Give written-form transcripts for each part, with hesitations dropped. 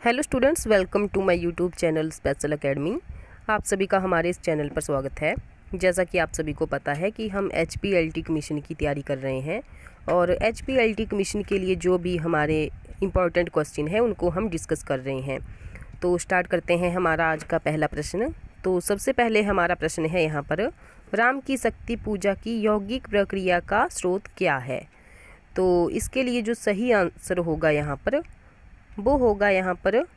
Hello students, welcome to my YouTube channel Special Academy. आप सभी का हमारे इस चैनल पर स्वागत है। जैसा कि आप सभी को पता है कि हम HPLT कमीशन की तैयारी कर रहे हैं और HPLT कमीशन के लिए जो भी हमारे इम्पॉर्टेंट क्वेश्चन हैं उनको हम डिस्कस कर रहे हैं। तो स्टार्ट करते हैं हमारा आज का पहला प्रश्न। तो सबसे पहले हमारा प्रश्न है यहाँ पर, राम की शक्ति पूजा की यौगिक प्रक्रिया का स्रोत क्या है। तो इसके लिए जो सही आंसर होगा यहाँ पर वो होगा यहाँ पर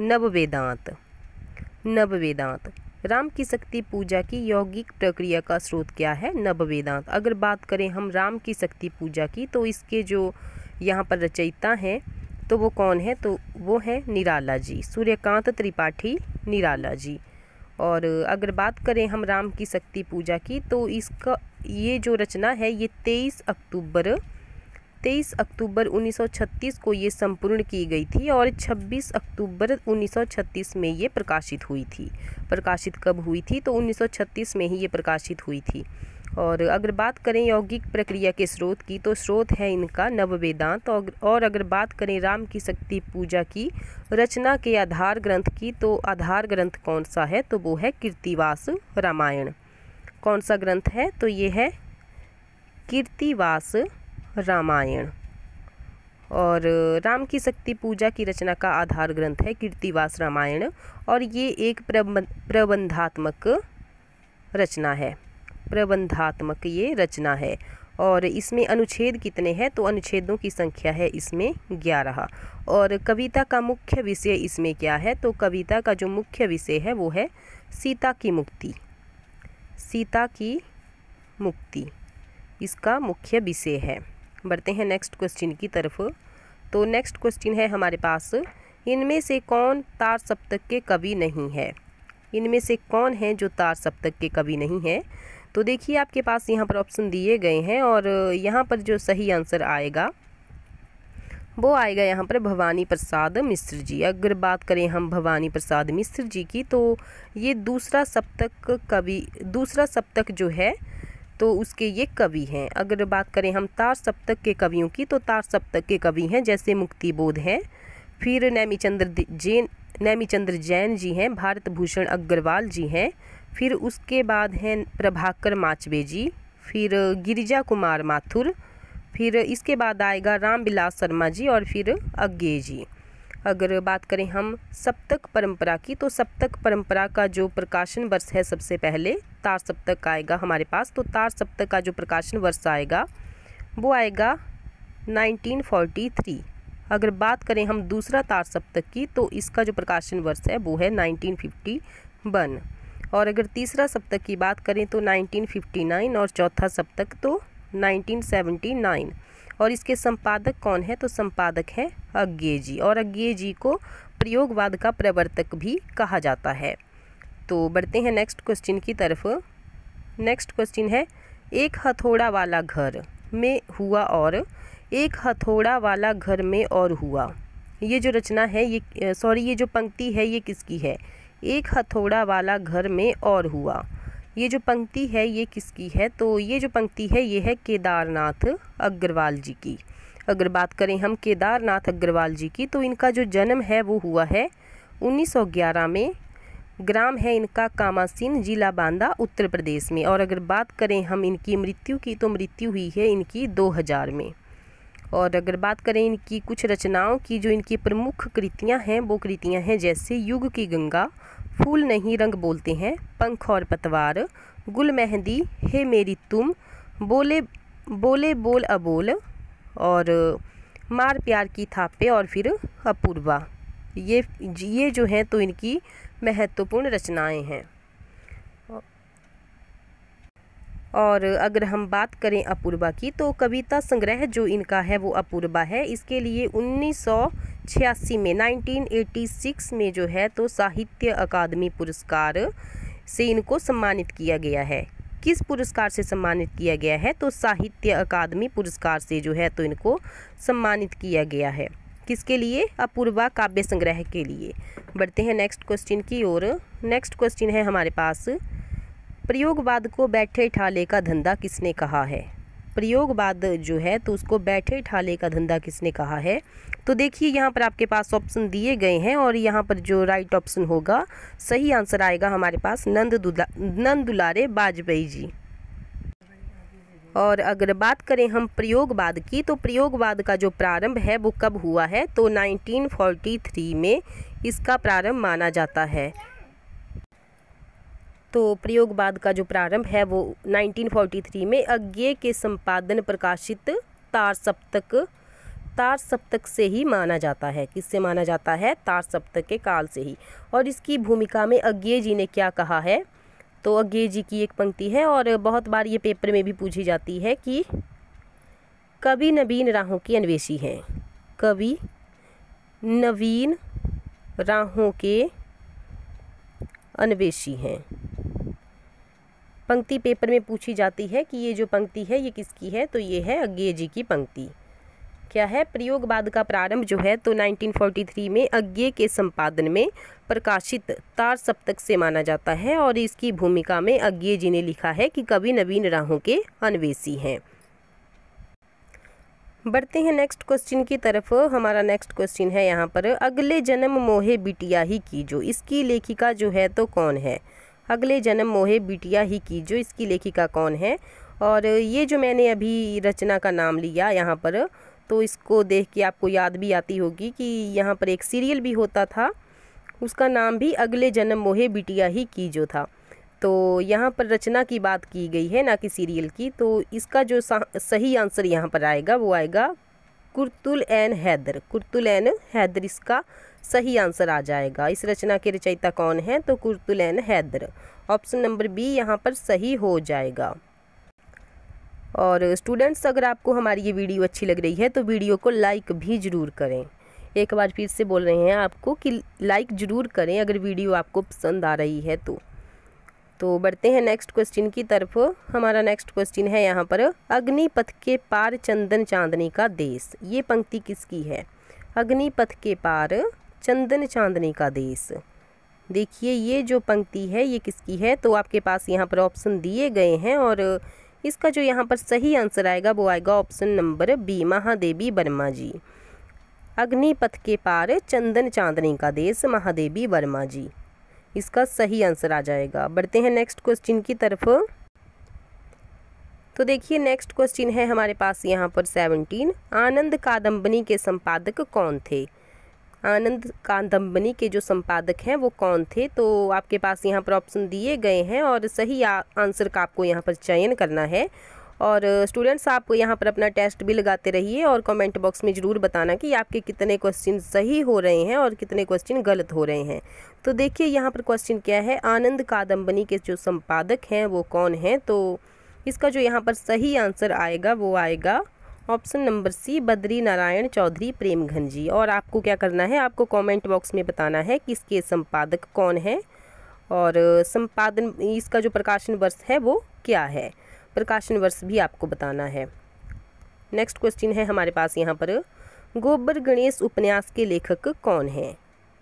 नववेदांत। नववेदांत। राम की शक्ति पूजा की यौगिक प्रक्रिया का स्रोत क्या है? नववेदांत। अगर बात करें हम राम की शक्ति पूजा की तो इसके जो यहाँ पर रचयिता हैं तो वो कौन है? तो वो है निराला जी, सूर्यकांत त्रिपाठी निराला जी। और अगर बात करें हम राम की शक्ति पूजा की तो इसका ये जो रचना है ये 23 अक्टूबर 1936 को ये संपूर्ण की गई थी और 26 अक्टूबर 1936 में ये प्रकाशित हुई थी। प्रकाशित कब हुई थी? तो 1936 में ही ये प्रकाशित हुई थी। और अगर बात करें यौगिक प्रक्रिया के स्रोत की तो स्रोत है इनका नववेदांत। और अगर बात करें राम की शक्ति पूजा की रचना के आधार ग्रंथ की तो आधार ग्रंथ कौन सा है? तो वो है कृत्तिवास रामायण। कौन सा ग्रंथ है? तो ये है कृत्तिवास रामायण। और राम की शक्ति पूजा की रचना का आधार ग्रंथ है कृत्तिवास रामायण और ये एक प्रबंधात्मक रचना है। प्रबंधात्मक ये रचना है। और इसमें अनुच्छेद कितने हैं? तो अनुच्छेदों की संख्या है इसमें 11। और कविता का मुख्य विषय इसमें क्या है? तो कविता का जो मुख्य विषय है वो है सीता की मुक्ति। सीता की मुक्ति इसका मुख्य विषय है। बढ़ते हैं नेक्स्ट क्वेश्चन की तरफ। तो नेक्स्ट क्वेश्चन है हमारे पास, इनमें से कौन तार सप्तक के कवि नहीं है? इनमें से कौन है जो तार सप्तक के कवि नहीं है? तो देखिए आपके पास यहाँ पर ऑप्शन दिए गए हैं और यहाँ पर जो सही आंसर आएगा वो आएगा यहाँ पर भवानी प्रसाद मिश्र जी। अगर बात करें हम भवानी प्रसाद मिश्र जी की तो ये दूसरा सप्तक जो है तो उसके ये कवि हैं। अगर बात करें हम तार सप्तक के कवियों की तो तार सप्तक के कवि हैं जैसे मुक्तिबोध हैं, फिर नेमिचंद्र जैन जी हैं, भारत भूषण अग्रवाल जी हैं, फिर उसके बाद हैं प्रभाकर माचवे जी, फिर गिरिजा कुमार माथुर, फिर इसके बाद आएगा रामविलास शर्मा जी और फिर अज्ञे जी। अगर बात करें हम सप्तक परंपरा की तो सप्तक परंपरा का जो प्रकाशन वर्ष है सबसे पहले तार सप्तक आएगा हमारे पास। तो तार सप्तक का जो प्रकाशन वर्ष आएगा वो आएगा 1943। अगर बात करें हम दूसरा तार सप्तक की तो इसका जो प्रकाशन वर्ष है वो है 1951। और अगर तीसरा सप्तक की बात करें तो 1959 और चौथा सप्तक तो 1979। और इसके संपादक कौन है? तो संपादक है अज्ञे जी और अज्ञे जी को प्रयोगवाद का प्रवर्तक भी कहा जाता है। तो बढ़ते हैं नेक्स्ट क्वेश्चन की तरफ। नेक्स्ट क्वेश्चन है, एक हथौड़ा वाला घर में हुआ और एक हथौड़ा वाला घर में और हुआ। ये जो रचना है ये जो पंक्ति है ये किसकी है? एक हथौड़ा वाला घर में और हुआ। ये जो पंक्ति है ये किसकी है? तो ये जो पंक्ति है ये है केदारनाथ अग्रवाल जी की। अगर बात करें हम केदारनाथ अग्रवाल जी की तो इनका जो जन्म है वो हुआ है 1911 में। ग्राम है इनका कामासीन, जिला बांदा, उत्तर प्रदेश में। और अगर बात करें हम इनकी मृत्यु की तो मृत्यु हुई है इनकी 2000 में। और अगर बात करें इनकी कुछ रचनाओं की, जो इनकी प्रमुख कृतियां हैं वो कृतियां हैं जैसे युग की गंगा, फूल नहीं रंग बोलते हैं, पंख और पतवार, गुल मेहंदी, हे मेरी तुम, बोले बोले बोल अबोल और मार प्यार की थापे और फिर अपूर्वा। ये जो हैं तो इनकी महत्वपूर्ण रचनाएं हैं। और अगर हम बात करें अपूर्वा की तो कविता संग्रह जो इनका है वो अपूर्वा है। इसके लिए 1986 में 1986 में जो है तो साहित्य अकादमी पुरस्कार से इनको सम्मानित किया गया है। किस पुरस्कार से सम्मानित किया गया है? तो साहित्य अकादमी पुरस्कार से जो है तो इनको सम्मानित किया गया है। किसके लिए? अपूर्वा काव्य संग्रह के लिए। बढ़ते हैं नेक्स्ट क्वेश्चन की ओर। नेक्स्ट क्वेश्चन है हमारे पास, प्रयोगवाद को बैठे ठाले का धंधा किसने कहा है? प्रयोगवाद जो है तो उसको बैठे ठाले का धंधा किसने कहा है? तो देखिए यहाँ पर आपके पास ऑप्शन दिए गए हैं और यहाँ पर जो राइट ऑप्शन होगा, सही आंसर आएगा हमारे पास नंद दुलारे वाजपेयी जी। और अगर बात करें हम प्रयोगवाद की, तो प्रयोगवाद का जो प्रारंभ है वो कब हुआ है? तो 1943 में इसका प्रारंभ माना जाता है। तो प्रयोगवाद का जो प्रारंभ है वो 1943 में अज्ञेय के संपादन प्रकाशित तार सप्तक से ही माना जाता है। किससे माना जाता है? तार सप्तक के काल से ही। और इसकी भूमिका में अज्ञेय जी ने क्या कहा है? तो अज्ञेय जी की एक पंक्ति है और बहुत बार ये पेपर में भी पूछी जाती है कि कवि नवीन राहों के अन्वेषी हैं। कवि नवीन राहों के अन्वेषी हैं। पंक्ति पेपर में पूछी जाती है कि ये जो पंक्ति है ये किसकी है? तो ये है अज्ञेय जी की पंक्ति। क्या है? प्रयोगवाद का प्रारंभ जो है तो 1943 में अज्ञेय के संपादन में प्रकाशित तार सप्तक से माना जाता है और इसकी भूमिका में अज्ञेय जी ने लिखा है कि कवि नवीन राहों के अन्वेषी हैं। बढ़ते हैं नेक्स्ट क्वेश्चन की तरफ। हमारा नेक्स्ट क्वेश्चन है यहाँ पर, अगले जन्म मोहे बिटिया ही कीजो, इसकी लेखिका जो है तो कौन है? अगले जन्म मोहे बिटिया ही कीजो, इसकी लेखिका कौन है? और ये जो मैंने अभी रचना का नाम लिया यहाँ पर, तो इसको देख के आपको याद भी आती होगी कि यहाँ पर एक सीरियल भी होता था, उसका नाम भी अगले जन्म मोहे बिटिया ही कीजो था। तो यहाँ पर रचना की बात की गई है, ना कि सीरियल की। तो इसका जो सही आंसर यहाँ पर आएगा वो आएगा कुर्तुल एन हैदर। कुर्तुल एन हैदर इसका सही आंसर आ जाएगा। इस रचना के रचयिता कौन है? तो Qurratul ain Hyder. Option number B यहाँ पर सही हो जाएगा। और स्टूडेंट्स, अगर आपको हमारी ये वीडियो अच्छी लग रही है तो वीडियो को लाइक भी ज़रूर करें। एक बार फिर से बोल रहे हैं आपको कि लाइक ज़रूर करें अगर वीडियो आपको पसंद आ रही है तो बढ़ते हैं नेक्स्ट क्वेश्चन की तरफ। हमारा नेक्स्ट क्वेश्चन है यहाँ पर, अग्निपथ के पार चंदन चांदनी का देश, ये पंक्ति किसकी है? अग्निपथ के पार चंदन चांदनी का देश। देखिए ये जो पंक्ति है ये किसकी है? तो आपके पास यहाँ पर ऑप्शन दिए गए हैं और इसका जो यहाँ पर सही आंसर आएगा वो आएगा option number B, Mahadevi Varma ji. अग्निपथ के पार चंदन चांदनी का देश, महादेवी वर्मा जी, इसका सही आंसर आ जाएगा। बढ़ते हैं नेक्स्ट क्वेश्चन की तरफ। तो देखिए नेक्स्ट क्वेश्चन है हमारे पास यहाँ पर 17, आनंद कादम्बनी के संपादक कौन थे? आनंद कादम्बनी के जो संपादक हैं वो कौन थे? तो आपके पास यहाँ पर ऑप्शन दिए गए हैं और सही आंसर का आपको यहाँ पर चयन करना है। और स्टूडेंट्स, आप यहाँ पर अपना टेस्ट भी लगाते रहिए और कमेंट बॉक्स में ज़रूर बताना कि आपके कितने क्वेश्चन सही हो रहे हैं और कितने क्वेश्चन गलत हो रहे हैं। तो देखिए यहाँ पर क्वेश्चन क्या है, आनंद कादम्बनी के जो संपादक हैं वो कौन हैं? तो इसका जो यहाँ पर सही आंसर आएगा वो आएगा option number C, Badri Narayan Chaudhary Premghan ji. और आपको क्या करना है, आपको कमेंट बॉक्स में बताना है कि इसके संपादक कौन है और संपादन इसका जो प्रकाशन वर्ष है वो क्या है, प्रकाशन वर्ष भी आपको बताना है। नेक्स्ट क्वेश्चन है हमारे पास यहाँ पर, गोबर गणेश उपन्यास के लेखक कौन हैं?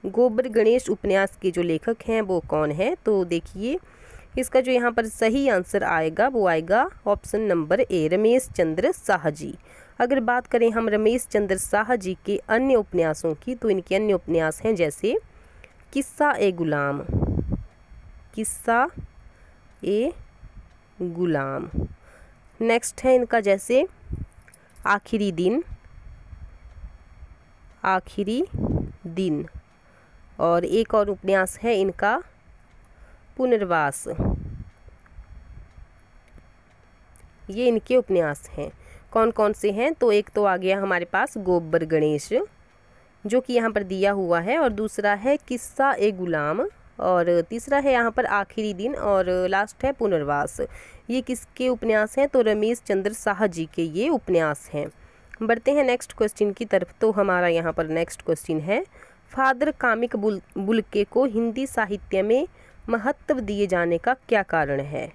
गोबर गणेश उपन्यास के जो लेखक हैं वो कौन हैं? तो देखिए इसका जो यहाँ पर सही आंसर आएगा वो आएगा option number A, Ramesh Chandra Shah ji. अगर बात करें हम रमेश चंद्र शाह जी के अन्य उपन्यासों की, तो इनके अन्य उपन्यास हैं जैसे किस्सा ए गुलाम, किस्सा ए गुलाम। नेक्स्ट है इनका जैसे आखिरी दिन, आखिरी दिन। और एक और उपन्यास है इनका पुनर्वास। ये इनके उपन्यास हैं। कौन कौन से हैं? तो एक तो आ गया हमारे पास गोबर गणेश जो कि यहाँ पर दिया हुआ है, और दूसरा है किस्सा ए गुलाम, और तीसरा है यहाँ पर आखिरी दिन, और लास्ट है पुनर्वास। ये किसके उपन्यास हैं? तो रमेश चंद्र शाह जी के ये उपन्यास हैं। बढ़ते हैं नेक्स्ट क्वेश्चन की तरफ। तो हमारा यहाँ पर नेक्स्ट क्वेश्चन है, फादर कामिक बुल्के को हिंदी साहित्य में महत्व दिए जाने का क्या कारण है?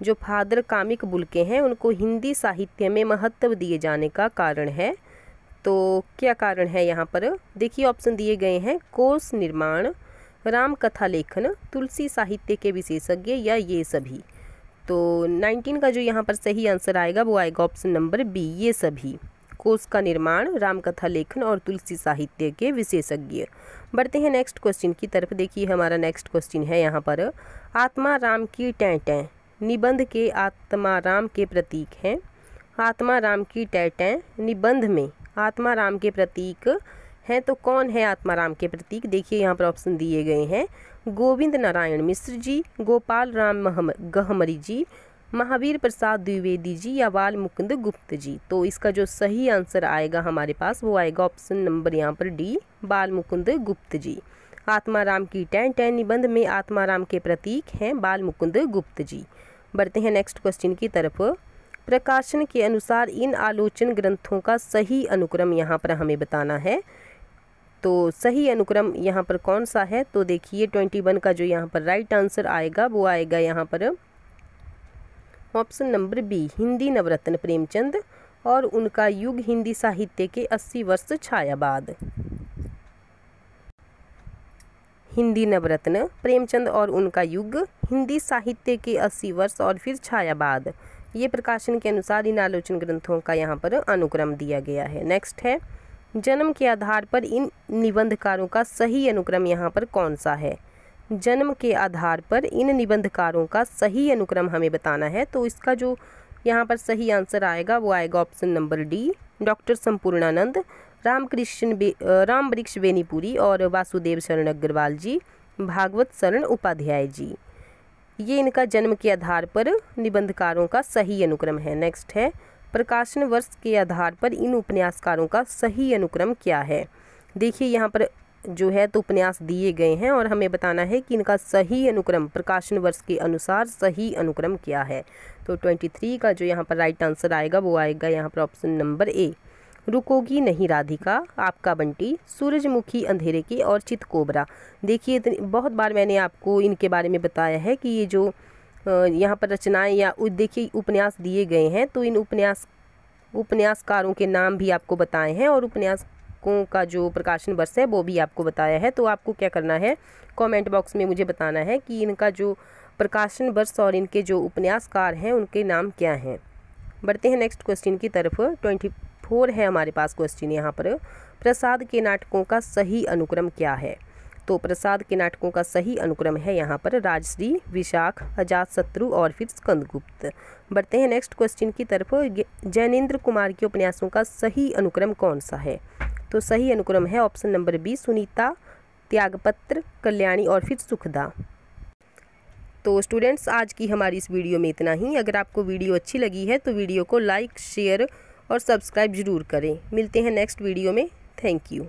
जो फादर कामिक बुल्के हैं उनको हिंदी साहित्य में महत्व दिए जाने का कारण है, तो क्या कारण है यहाँ पर? देखिए ऑप्शन दिए गए हैं, कोश निर्माण, राम कथा लेखन, तुलसी साहित्य के विशेषज्ञ, या ये सभी। तो 19 का जो यहाँ पर सही आंसर आएगा वो आएगा ऑप्शन नंबर बी, ये सभी। कोश का निर्माण, रामकथा लेखन और तुलसी साहित्य के विशेषज्ञ। बढ़ते हैं नेक्स्ट क्वेश्चन की तरफ। देखिए हमारा नेक्स्ट क्वेश्चन है यहाँ पर, आत्मा राम की टैं निबंध के आत्मा राम के प्रतीक हैं। आत्मा राम की टैं निबंध में आत्मा राम के प्रतीक हैं, तो कौन है आत्मा राम के प्रतीक? देखिए यहाँ पर ऑप्शन दिए गए हैं, गोविंद नारायण मिश्र जी, गोपाल राम गहमरी जी, महावीर प्रसाद द्विवेदी जी या बाल मुकुंद गुप्त जी। तो इसका जो सही आंसर आएगा हमारे पास वो आएगा ऑप्शन नंबर यहाँ पर डी, बाल मुकुंद गुप्त जी। आत्मा राम की टैं निबंध में आत्मा राम के प्रतीक हैं बाल मुकुंद गुप्त जी। बढ़ते हैं नेक्स्ट क्वेश्चन की तरफ। प्रकाशन के अनुसार इन आलोचन ग्रंथों का सही अनुक्रम यहाँ पर हमें बताना है। तो सही अनुक्रम यहाँ पर कौन सा है? तो देखिए 21 का जो यहाँ पर राइट आंसर आएगा वो आएगा यहाँ पर ऑप्शन नंबर बी, हिंदी नवरत्न प्रेमचंद और उनका युग हिंदी साहित्य के 80 वर्ष छायावाद। हिंदी नवरत्न प्रेमचंद और उनका युग हिंदी साहित्य के 80 वर्ष और फिर छायावाद, ये प्रकाशन के अनुसार इन आलोचन ग्रंथों का यहाँ पर अनुक्रम दिया गया है। नेक्स्ट है, जन्म के आधार पर इन निबंधकारों का सही अनुक्रम यहाँ पर कौन सा है? जन्म के आधार पर इन निबंधकारों का सही अनुक्रम हमें बताना है। तो इसका जो यहाँ पर सही आंसर आएगा वो आएगा option number D, doctor Sampurnanand, Ram वृक्ष बेनीपुरी और वासुदेव शरण अग्रवाल जी, भागवत शरण उपाध्याय जी। ये इनका जन्म के आधार पर निबंधकारों का सही अनुक्रम है। नेक्स्ट है, प्रकाशन वर्ष के आधार पर इन उपन्यासकारों का सही अनुक्रम क्या है? देखिए यहाँ पर जो है तो उपन्यास दिए गए हैं और हमें बताना है कि इनका सही अनुक्रम प्रकाशन वर्ष के अनुसार सही अनुक्रम क्या है। तो 23 का जो यहाँ पर राइट आंसर आएगा वो आएगा यहाँ पर ऑप्शन नंबर ए, रुकोगी नहीं राधिका, आपका बंटी, सूरजमुखी अंधेरे की और चितकोबरा। देखिए बहुत बार मैंने आपको इनके बारे में बताया है कि ये जो यहाँ पर रचनाएं या देखिए उपन्यास दिए गए हैं, तो इन उपन्यासकारों के नाम भी आपको बताए हैं और उपन्यासों का जो प्रकाशन वर्ष है वो भी आपको बताया है। तो आपको क्या करना है, कमेंट बॉक्स में मुझे बताना है कि इनका जो प्रकाशन वर्ष और इनके जो उपन्यासकार हैं उनके नाम क्या हैं। बढ़ते हैं नेक्स्ट क्वेश्चन की तरफ। 24 है हमारे पास क्वेश्चन यहाँ पर, प्रसाद के नाटकों का सही अनुक्रम क्या है? तो प्रसाद के नाटकों का सही अनुक्रम है यहाँ पर राजश्री, विशाख, अजातशत्रु और फिर स्कंदगुप्त। बढ़ते हैं नेक्स्ट क्वेश्चन की तरफ। जैनेन्द्र कुमार के उपन्यासों का सही अनुक्रम कौन सा है? तो सही अनुक्रम है ऑप्शन नंबर बी, सुनीता, त्यागपत्र, कल्याणी और फिर सुखदा। तो स्टूडेंट्स आज की हमारी इस वीडियो में इतना ही। अगर आपको वीडियो अच्छी लगी है तो वीडियो को लाइक, शेयर और सब्सक्राइब ज़रूर करें। मिलते हैं नेक्स्ट वीडियो में। Thank you.